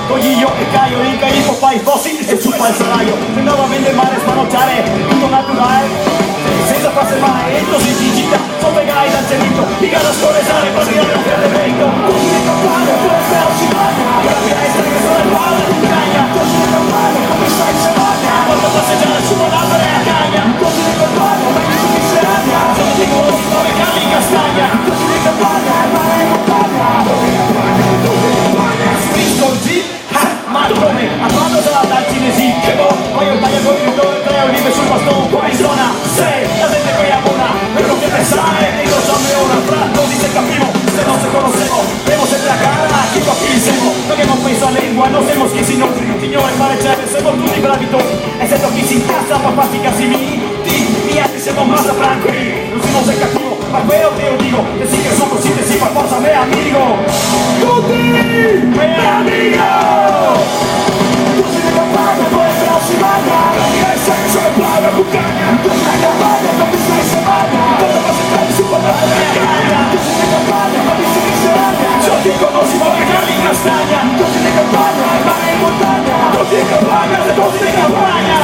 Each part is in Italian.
Coglio e Caio, Inca, Ipo, Pai, Fossi e su il saraio. Se andava a vendere mare, spanocciare, tutto naturale, senza farsi mai, e così digita, sono gai dal celito, dica da scorreggiare, quasi da un ferramento. Così di campane, come spero si mangia, la finestra che sono il palo, cagna, così di campane, come stai se mangia, quando passeggiare su un'albero e a cagna, così di campane, ma che si dice abbia, sono di così come Carli in castagna, così di campane, ma è montagna, ma come? A quando sarà dal cinesi? Che boh, poi io taglio con il due, 3 olive sul bastone, qua in zona 6, la gente qui è buona, però che pensare, e lo so me ora, fra, così se capivo, se non se conoscevo, devo sempre la cara, chi qua chi insieme, perché non penso a lingua, non siamo schisi, no, signore fare c'è, siamo tutti bravi tutti, e sento chi si incazza, per farti casi miei, gli altri siamo massa tranquilli, non si non sei cattivo, ma quello che io dico, che sì che sono così, che si fa forza me amico, tutti, me amico! Tutti di campagna, poi però si mangia, e sai che sono bravo a bucagna, tutti di campagna, non mi stai se mangia, quando vas a fare su con la cagna, tutti di campagna, ma dici che si mangia, ciò che conosci vuole Carli in castagna, tutti di campagna, il mare in montagna, tutti di campagna, se tutti di campagna,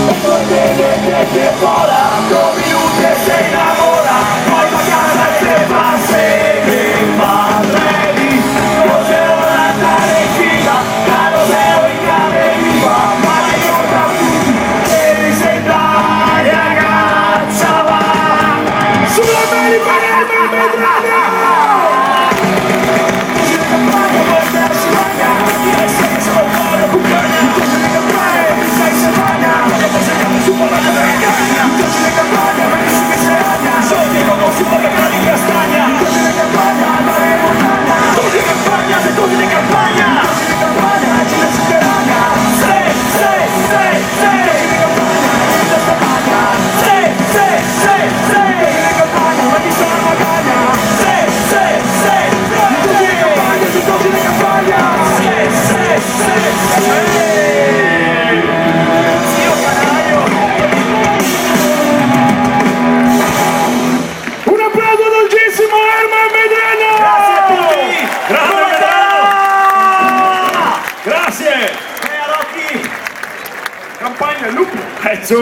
e poi vede che vola, 2 minuti e si innamora, poi la casa e te va a sede, madredi, cose ora andare in fila, caro Leo in cameriva, ma io da tutti, devi sentare ragazza va, sull'America nel Mediterraneo! Così di campagna, poi te si mangia, e sai che sono buono, cucagna, così di campagna, mi sai se magna, dopo se cambia su con la cagna, così di campagna, ma dici che sei agna, so che conosci con la Carli in castagna, così di campagna, andare in montagna, così di campagna, se così di campagna, così di campagna, ci la sotterranea, sei, così di campagna, ci la sotterranea, sei, così di campagna, ma chi sono la magagna, sei, così di campagna, se così di campagna, zio canaio. Un applauso dolcissimo a Ermal Medrano! Grazie a tutti! Grande Medrano! Grazie! Rocchi! Campagna lupo! Su!